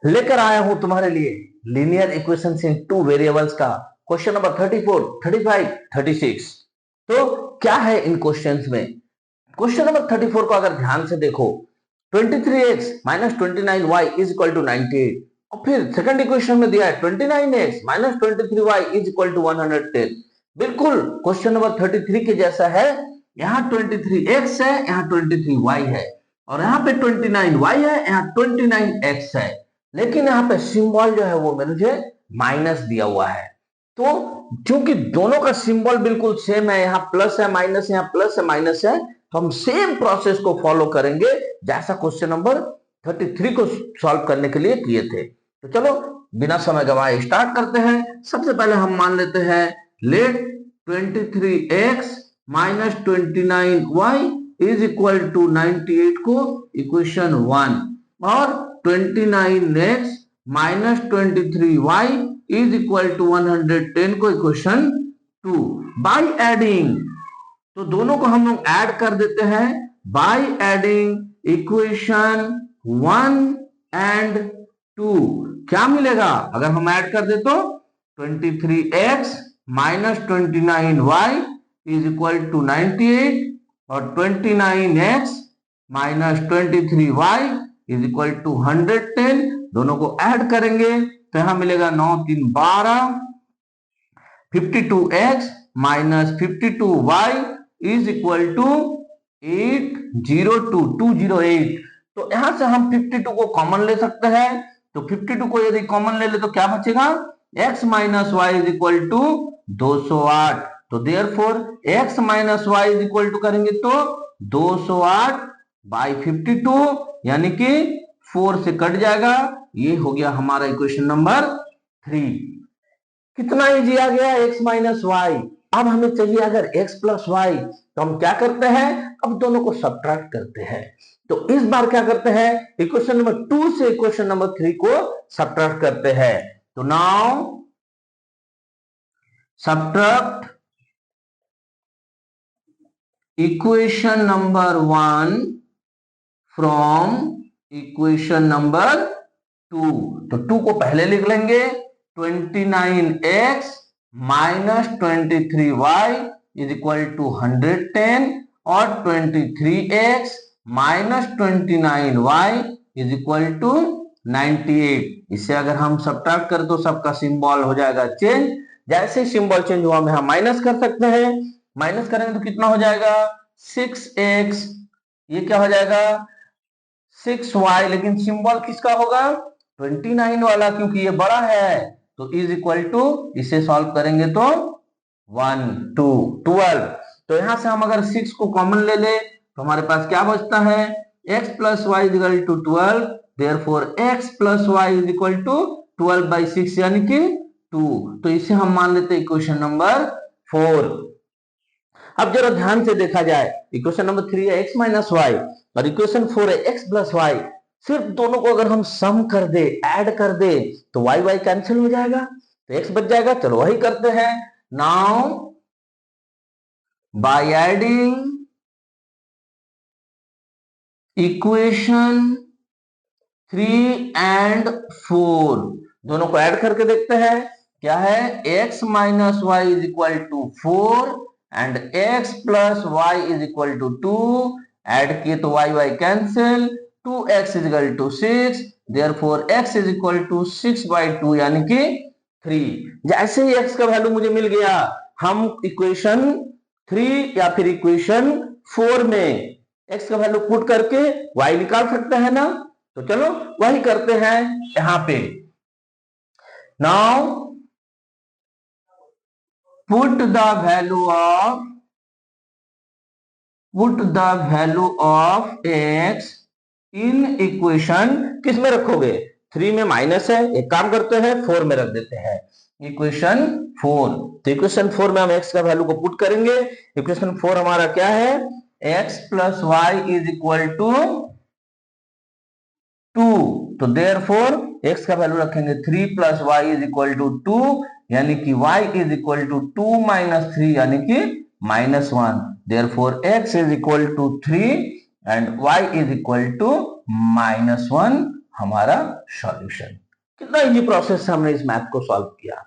लेकर आया हूं तुम्हारे लिए लीनियर इक्वेशंस इन टू वेरिएबल्स का क्वेश्चन नंबर 34, 35, 36। तो क्या है इन क्वेश्चंस में? क्वेश्चन नंबर 34 को अगर ध्यान से देखो, 23x minus 29y is equal to 98, और फिर सेकंड इक्वेशन में दिया है 29x minus 23y is equal to 110। बिल्कुल क्वेश्चन नंबर 33 के जैसा है। यहाँ 23x है, यहाँ 23y है, और यहाँ पे 29y है, यहाँ 29x है, लेकिन यहाँ पे सिंबल जो है वो मुझे माइनस दिया हुआ है। तो क्योंकि दोनों का सिंबल बिल्कुल सेम है, यहाँ प्लस है माइनस, यहाँ प्लस है माइनस है, तो हम सेम प्रोसेस को फॉलो करेंगे जैसा क्वेश्चन नंबर 33 को सॉल्व करने के लिए किए थे। तो चलो बिना समय गवाए स्टार्ट करते हैं। सबसे पहले हम मान लेते हैं let 23x minus 29y is equal to 98 को इक्वेशन 1, और 29x minus 23y is equal to 110 को इक्वेशन 2 बाय एडिंग। तो दोनों को हम लोग ऐड कर देते हैं बाय एडिंग इक्वेशन 1 एंड 2। क्या मिलेगा अगर हम ऐड कर दे तो 23x minus 29y is equal to 98, और 29x minus 23y is equal to 110। दोनों को ऐड करेंगे तो यहां मिलेगा 9 3 12, 52x minus 52y is equal to 802 208। तो यहां से हम 52 को कॉमन ले सकते हैं। तो 52 को यदि कॉमन ले ले तो क्या बचेगा? x minus Y is equal to 208। तो therefore x minus Y is equal to करेंगे तो 208 बाई 52, यानी कि 4 से कट जाएगा। ये हो गया हमारा इक्वेशन नंबर 3। कितना इजी आ गया x माइनस वाई। अब हमें चाहिए अगर x प्लस वाई, तो हम क्या करते हैं? अब दोनों को सब्ट्रैक्ट करते हैं। तो इस बार क्या करते हैं? इक्वेशन नंबर 2 से इक्वेशन नंबर 3 को सब्ट्रैक्ट करते हैं। तो now subtract equation number 1 from equation number 2। तो 2 को पहले लिख लेंगे, 29x minus 23y is equal to 110, और 23x minus 29y is equal to 98। इससे अगर हम सब्ट्रैक्ट करें तो सबका सिंबल हो जाएगा चेंज। जैसे सिंबल चेंज हुआ हम माइनस कर सकते हैं। माइनस करेंगे तो कितना हो जाएगा? 6x, ये क्या हो जाएगा? 6y, लेकिन सिंबल किसका होगा? 29 वाला, क्योंकि ये बड़ा है। तो इज इक्वल टू, इसे सॉल्व करेंगे तो 1 2 12। तो यहां से हम अगर 6 को कॉमन ले ले तो हमारे पास क्या बचता है? x plus Y is equal to 12, therefore x plus Y is equal to 12 by 6 यानी कि 2। तो इसे हम मान लेते हैं इक्वेशन नंबर 4। अब जरा ध्यान से देखा जाए, इक्वेशन नंबर 3 है x माइनस वाई, और इक्वेशन 4 है x प्लस वाई। सिर्फ दोनों को अगर हम सम कर दे, ऐड कर दे, तो y y कैंसिल हो जाएगा, तो x बच जाएगा। चलो वही करते हैं। Now by adding equation 3 and 4, दोनों को ऐड करके देखते हैं क्या है। x minus Y is equal to 4 and x plus Y is equal to 2। Add किए तो y y cancel, 2x is equal to 6, therefore x is equal to 6 by 2 यानी कि 3। जैसे ही x का वैल्यू मुझे मिल गया, हम इक्वेशन 3 या फिर इक्वेशन 4 में x का वैल्यू पुट करके y निकाल सकते हैं ना। तो चलो वही करते हैं यहां पे। Now put the value of x in equation, किस में रखोगे? 3 में माइनस है, एक काम करते हैं 4 में रख देते हैं, इक्वेशन 4। तो इक्वेशन 4 में हम x का वैल्यू को पुट करेंगे। इक्वेशन 4 हमारा क्या है? x plus Y is equal to 2। तो देयरफॉर x का वैल्यू रखेंगे 3 plus Y is equal to 2, यानी कि y is equal to 2 minus 3 यानी कि -1। Therefore x is equal to 3 and y is equal to -1 हमारा सॉल्यूशन। कितना इजी प्रोसेस से हमने इस मैथ को सॉल्व किया।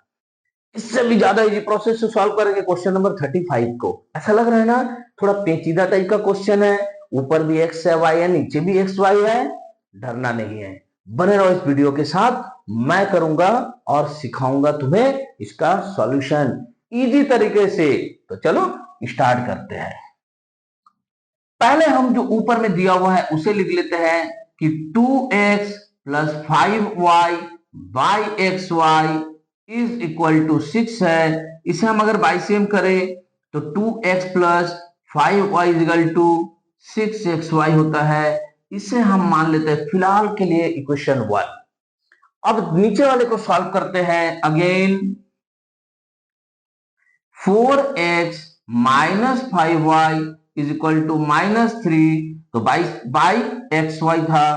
इससे भी ज्यादा इजी प्रोसेस से सॉल्व करेंगे क्वेश्चन नंबर 35 को। ऐसा लग रहा है ना, थोड़ा पेचीदा टाइप का क्वेश्चन है, ऊपर भी एक्स है वाई है, नीचे भी एक्स वाई है। डरना नहीं है, बने रहो इस वीडियो के साथ। मैं करूंगा और सिखाऊंगा तुम्हें इसका सॉल्यूशन इजी तरीके से। तो चलो स्टार्ट करते हैं। पहले हम जो ऊपर में दिया हुआ है उसे लिख लेते हैं कि 2x plus 5y by X Y is equal to 6 है। इसे हम अगर बाइसेम करें तो 2x plus 5y is equal to 6xy होता है। इसे हम मान लेते हैं फिलहाल के लिए इक्वेशन 1। अब नीचे वाले को सॉल्व करते हैं। Again 4x minus 5y is equal to -3, तो बाई एक्स वाई था,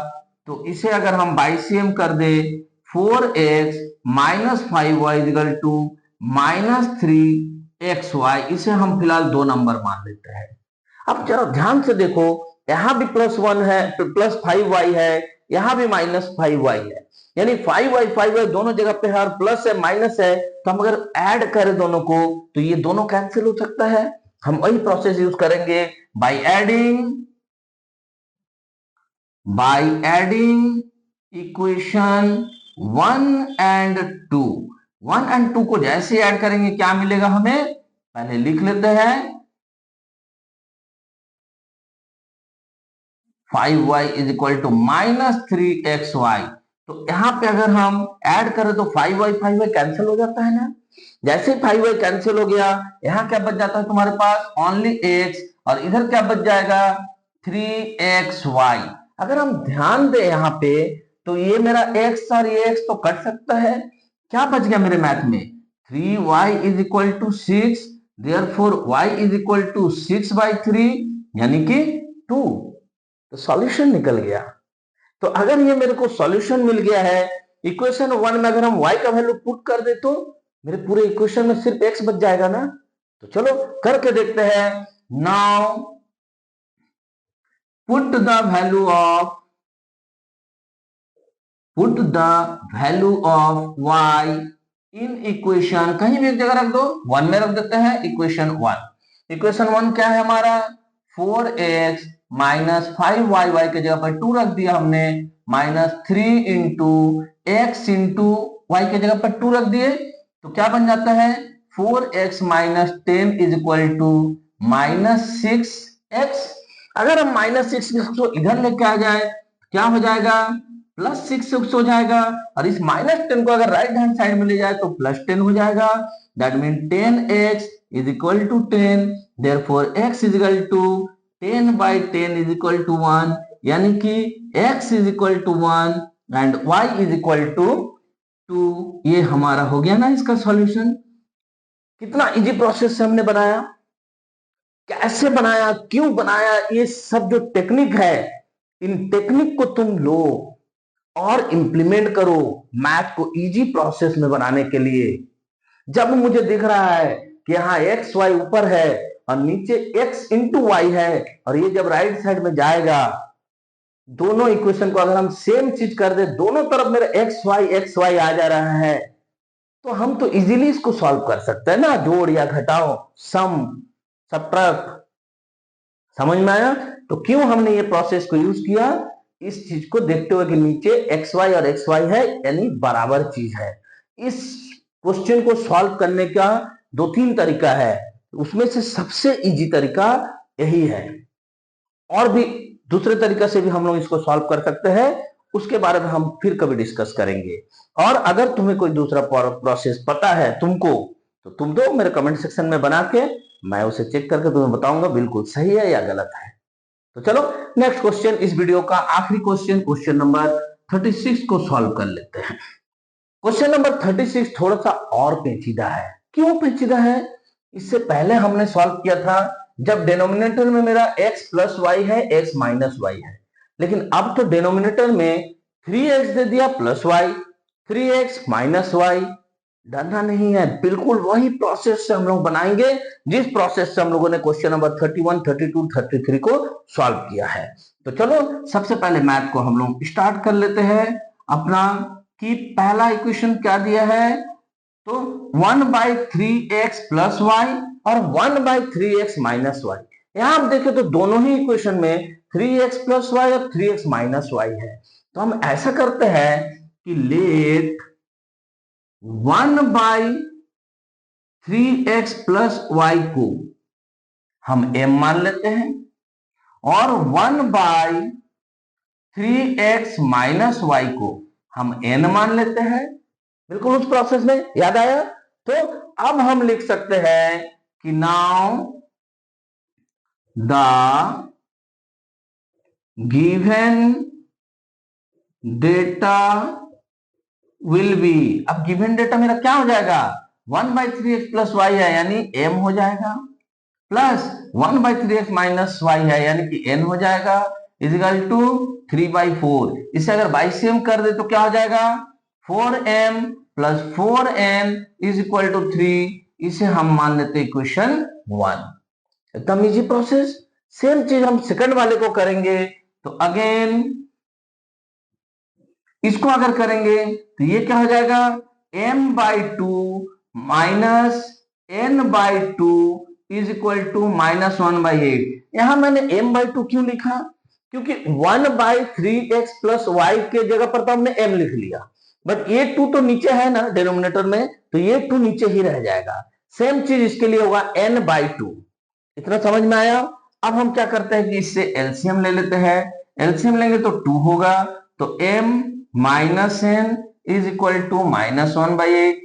तो इसे अगर हम बाइसीएम कर दे 4x minus 5y is equal to -3xy, इसे हम फिलहाल 2 नंबर मान लेते हैं। अब जरा ध्यान से देखो, यहां भी +1 है, +5y है, यहां भी -5y है, यानी 5y दोनों जगह पे है और प्लस है माइनस है। तो हम अगर ऐड करें दोनों को तो ये दोनों कैंसिल हो सकता है। हम वही प्रोसेस यूज करेंगे by adding equation 1 and 2। 1 and 2 को जैसे ऐड करेंगे क्या मिलेगा हमें, पहले लिख लेते हैं 5y is equal to -3xy। तो यहां पे अगर हम ऐड करें तो 5y कैंसिल हो जाता है ना। जैसे 5y कैंसिल हो गया, यहां क्या बच जाता है तुम्हारे पास, ओनली x, और इधर क्या बच जाएगा 3xy। अगर हम ध्यान दें यहां पे तो ये मेरा x और ये x तो कट सकता है। क्या बच गया मेरे मैथ में, 3y is equal to 6, therefore y is equal to 6/3 यानी कि 2। तो सॉल्यूशन निकल गया। तो अगर ये मेरे को सॉल्यूशन मिल गया है, इक्वेशन 1 में अगर हम y का वैल्यू पुट कर दे तो मेरे पूरे इक्वेशन में सिर्फ x बच जाएगा ना। तो चलो करके देखते हैं। Now put the value of y in equation, कहीं भी एक जगह रख दो, 1 में रख देते हैं इक्वेशन 1। इक्वेशन 1 क्या है हमारा, 4x माइनस 5y के जगह पर 2 रख दिया हमने, -3 इंटू एक्स इंटू वाई के जगह पर 2 रख दिए, तो क्या बन जाता है 4x minus 10 is equal to -6x। अगर हम -6 को इधर लेके आ जाए क्या हो जाएगा, +6 हो जाएगा, और इस -10 को अगर राइट हैंड साइड में ले जाए तो +10 हो जाएगा। That mean 10x is equal to 10, therefore x is equal to 10/10 is equal to 1, यानी कि x is equal to 1 and y is equal to 2। ये हमारा हो गया ना इसका सॉल्यूशन। कितना इजी प्रोसेस से हमने बनाया, कैसे बनाया, क्यों बनाया, ये सब जो टेक्निक है, इन टेक्निक को तुम लो और इंप्लीमेंट करो मैथ को इजी प्रोसेस में बनाने के लिए। जब मुझे दिख रहा है कि यहाँ एक्स वाई ऊपर है और नीचे x इंटू वाई है, और ये जब राइट साइड में जाएगा, दोनों इक्वेशन को अगर हम सेम चीज कर दे, दोनों तरफ मेरा एक्स वाई आ जा रहा है, तो हम तो इजीली इसको सॉल्व कर सकते हैं ना, जोड़ या घटाओ, सम सबट्रैक्ट। समझ में आया। तो क्यों हमने ये प्रोसेस को यूज किया, इस चीज को देखते हुए कि नीचे एक्स वाई और एक्स वाई है यानी बराबर चीज है। इस क्वेश्चन को सॉल्व करने का 2-3 तरीका है, उसमें से सबसे इजी तरीका यही है। और भी दूसरे तरीका से भी हम लोग इसको सॉल्व कर सकते हैं, उसके बारे में हम फिर कभी डिस्कस करेंगे। और अगर तुम्हें कोई दूसरा प्रोसेस पता है तुमको, तो तुम दो मेरे कमेंट सेक्शन में बना के, मैं उसे चेक करके तुम्हें बताऊंगा बिल्कुल सही है या गलत है। तो चलो नेक्स्ट क्वेश्चन, इस वीडियो का आखिरी क्वेश्चन, क्वेश्चन नंबर 36 को सॉल्व कर लेते हैं। क्वेश्चन नंबर 36 थोड़ा सा और पेचीदा है। क्यों पेचीदा है, इससे पहले हमने सॉल्व किया था जब डिनोमिनेटर में मेरा x प्लस वाई है, x माइनस वाई है, लेकिन अब तो डिनोमिनेटर में 3x दे दिया plus Y, 3x minus Y. डरना नहीं है, बिल्कुल वही प्रोसेस से हम लोग बनाएंगे जिस प्रोसेस से हम लोगों ने क्वेश्चन नंबर 31, 32, 33 को सॉल्व किया है। तो चलो सबसे पहले मैथ को हम लोग स्टार्ट कर लेते हैं। अपना कि पहला इक्वेशन क्या दिया है, तो 1/3x प्लस वाई और 1/3x माइनस वाई। यहां आप देखें तो दोनों ही इक्वेशन में 3x प्लस वाई और 3x माइनस वाई है। तो हम ऐसा करते हैं कि लेट 1/3x प्लस वाई को हम m मान लेते हैं और 1/3x माइनस वाई को हम n मान लेते हैं। बिल्कुल उस प्रोसेस में याद आया। तो अब हम लिख सकते हैं कि now the given data will be, अब गिवन डेटा मेरा क्या हो जाएगा, 1/3x प्लस वाई है यानी m हो जाएगा, प्लस 1/3x माइनस वाई है यानी कि n हो जाएगा, इजिकल टू 3/4। इसे अगर बाई से m कर दे तो क्या हो जाएगा, 4m plus 4n is equal to 3। इसे हम मान लेते इक्वेशन 1। एकदम इजी प्रोसेस। सेम चीज हम सेकंड वाले को करेंगे। तो अगेन इसको अगर करेंगे तो ये क्या हो जाएगा, m/2 minus n/2 is equal to -1/8। यहां मैंने m/2 क्यों लिखा, क्योंकि 1/3x प्लस वाई के जगह पर तो हमने m लिख लिया, बट ये 2 तो नीचे है ना डिनोमिनेटर में, तो ये 2 नीचे ही रह जाएगा। सेम चीज इसके लिए होगा n/2। इतना समझ में आया। अब हम क्या करते हैं कि इससे एलसीएम ले लेते हैं। एलसीएम लेंगे तो 2 होगा, तो m minus n is equal to -1/8।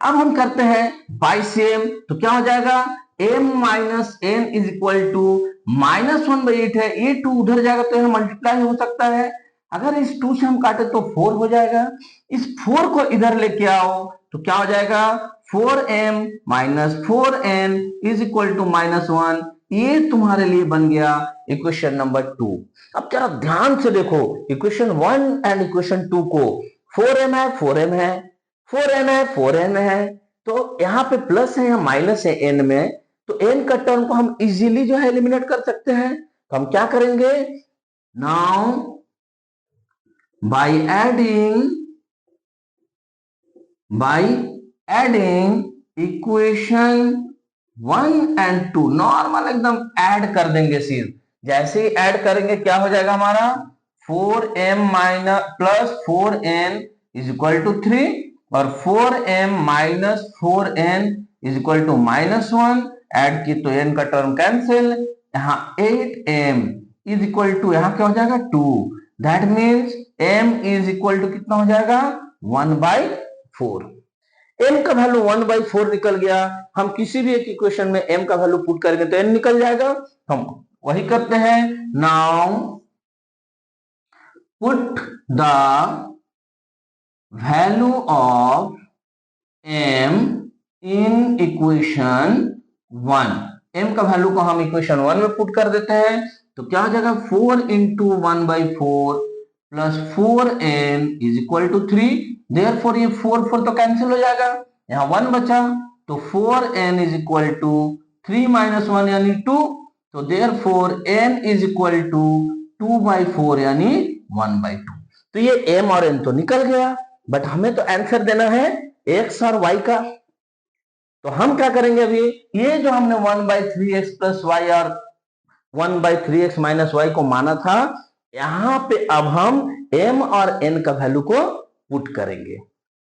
अब हम करते हैं बाई सेम, तो क्या हो जाएगा, m minus n is equal to -1/8 है, ये 2 उधर जाएगा तो यह मल्टीप्लाई हो सकता है। अगर इस 2 से हम काटे तो 4 हो जाएगा। इस 4 को इधर लेके आओ तो क्या हो जाएगा, 4m minus 4n is equal to -1। ये तुम्हारे लिए बन गया इक्वेशन नंबर 2। अब जरा ध्यान से देखो इक्वेशन 1 एंड इक्वेशन 2 को, 4m है 4m है, 4n है 4n है, तो यहाँ पे प्लस है या माइनस है n में, तो n का टर्म को हम इजीली जो है एलिमिनेट कर सकते हैं। तो हम क्या करेंगे, now by adding equation 1 and 2 normal एकदम ऐड कर देंगे सीध। जैसे ही ऐड करेंगे क्या हो जाएगा हमारा, 4m minus plus 4n is equal to 3 और 4m minus 4n is equal to -1। Add की तो n का टर्म कैंसिल, यहाँ 8m इज इक्वल टू यहाँ क्या हो जाएगा 2। That means m is equal to कितना हो जाएगा 1/4। m का वैल्यू 1/4 निकल गया। हम किसी भी एक इक्वेशन में m का वैल्यू पुट करेंगे तो n निकल जाएगा। हम वही करते हैं। Now put the value of m in equation 1। m का वैल्यू को हम इक्वेशन 1 में पुट कर देते हैं तो क्या हो जाएगा, 4 into 1/4 plus 4n is equal to 3। Therefore ये 4 तो कैंसिल हो जाएगा, यहाँ 1 बचा, तो 4n is equal to 3 minus 1 यानी 2। तो therefore n is equal to 2/4 यानी 1/2। तो ये m और n तो निकल गया, बट हमें तो आंसर देना है x और y का। तो हम क्या करेंगे, अभी ये जो हमने 1/3x प्लस वाई और 1/3x माइनस वाई को माना था, यहां पे अब हम m और n का वैल्यू को पुट करेंगे।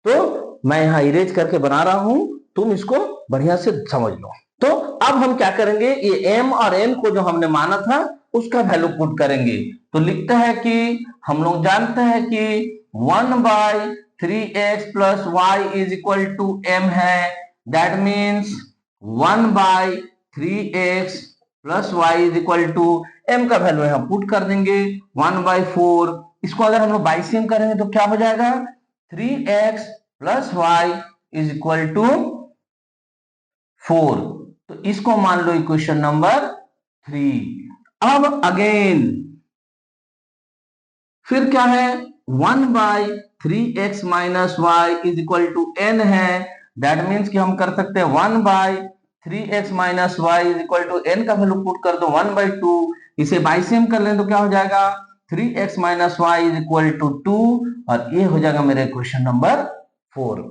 तो मैं यहां इरेज करके बना रहा हूं, तुम इसको बढ़िया से समझ लो। तो अब हम क्या करेंगे, ये m और n को जो हमने माना था उसका वैल्यू पुट करेंगे। तो लिखते हैं कि हम लोग जानते हैं कि 1/3x plus Y is equal to m है। That means 1/3x plus Y is equal to m का वैल्यू यहां पुट कर देंगे 1/4। इसको अगर हम लोग बाइसियम करेंगे तो क्या हो जाएगा, 3x plus Y is equal to 4। तो इसको मान लो इक्वेशन नंबर 3। अब अगेन फिर क्या है, 1/3x minus Y is equal to n है। दैट मीन्स कि हम कर सकते हैं 1/3x minus Y is equal to n का वैल्यू पुट कर दो 1/2। इसे बाइसियम कर लें तो क्या हो जाएगा, 3x minus Y is equal to 2 और ये हो जाएगा मेरे इक्वेशन नंबर 4।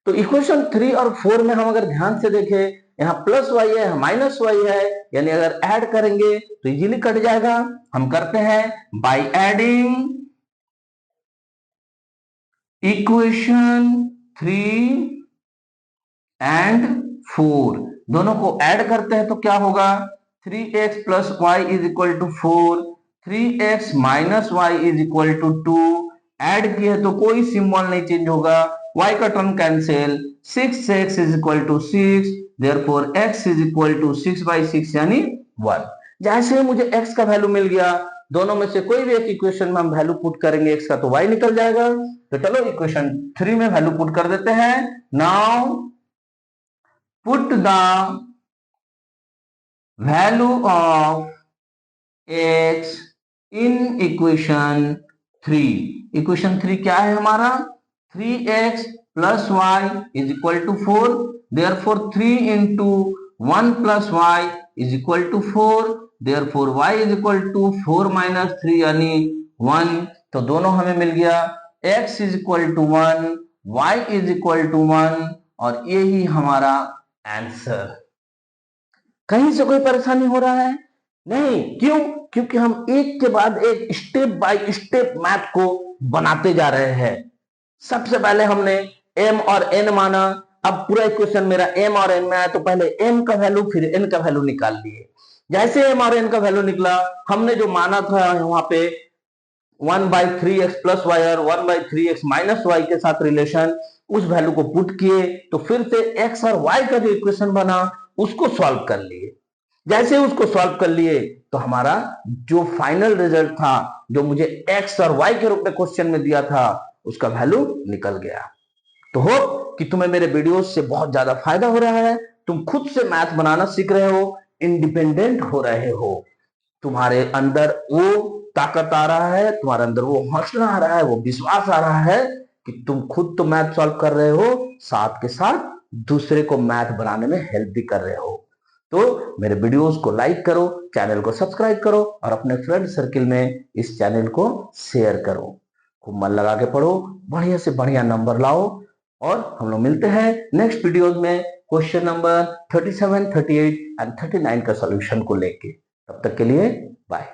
तो इक्वेशन 3 और 4 में हम अगर ध्यान से देखें, यहाँ प्लस वाई है, यहाँ माइनस वाई है, यानी अगर ऐड करेंगे तो इजीली कट जाएगा। हम करते हैं बाय एडिंग इक्वेशन 3 एंड 4, दोनों को ऐड करते हैं तो क्या होगा, 3x plus Y is equal to 4, 3x minus Y is equal to 2। Add किए तो कोई सिंबल नहीं चेंज होगा, y का term cancel, 6x is equal to 6, therefore x is equal to 6/6 यानी 1। जैसे ही मुझे x का वैल्यू मिल गया, दोनों में से कोई भी एक इक्वेशन में हम वैल्यू पुट करेंगे x का तो y निकल जाएगा। तो चलो इक्वेशन 3 में वैल्यू पुट कर देते हैं। Now put the value of x in equation 3। Equation 3 क्या है हमारा, 3x plus Y is equal to 4, therefore 3 into 1 plus Y is equal to 4, therefore y is equal to 4 minus 3 यानी 1। तो दोनों हमें मिल गया, x is equal to 1, y is equal to 1 और ये ही हमारा आंसर। कहीं से कोई परेशानी हो रहा है नहीं, क्यों? क्योंकि हम एक के बाद एक स्टेप बाय स्टेप मैथ को बनाते जा रहे हैं। सबसे पहले हमने m और n माना, अब पूरा इक्वेशन मेरा m और n में है तो पहले m का वैल्यू फिर n का वैल्यू निकाल लिए। जैसे m और n का वैल्यू निकला, हमने जो माना था वहां पे 1/3x प्लस वाई और 1/3x माइनस वाई के साथ रिलेशन, उस वैल्यू को पुट किए तो फिर से x और y का जो इक्वेशन बना उसको सॉल्व कर लिए। जैसे उसको सॉल्व कर लिए तो हमारा जो फाइनल रिजल्ट था, जो मुझे x और y के रूप में क्वेश्चन में दिया था, उसका वैल्यू निकल गया। तो होप कि तुम्हें मेरे वीडियोस से बहुत ज्यादा फायदा हो रहा है, तुम खुद से मैथ बनाना सीख रहे हो, इंडिपेंडेंट हो रहे हो, तुम्हारे अंदर वो ताकत आ रहा है, तुम्हारे अंदर वो हौसला आ रहा है, वो विश्वास आ रहा है कि तुम खुद तो मैथ सॉल्व कर रहे हो, साथ के साथ दूसरे को मैथ बनाने में हेल्प भी कर रहे हो। तो मेरे वीडियोस को लाइक करो, चैनल को सब्सक्राइब करो और अपने फ्रेंड सर्किल में इस चैनल को शेयर करो। खूब मन लगा के पढ़ो, बढ़िया से बढ़िया नंबर लाओ और हम लोग मिलते हैं नेक्स्ट वीडियोस में क्वेश्चन नंबर 37, 38 एंड 39 का सॉल्यूशन को लेके। तब तक के लिए बाय।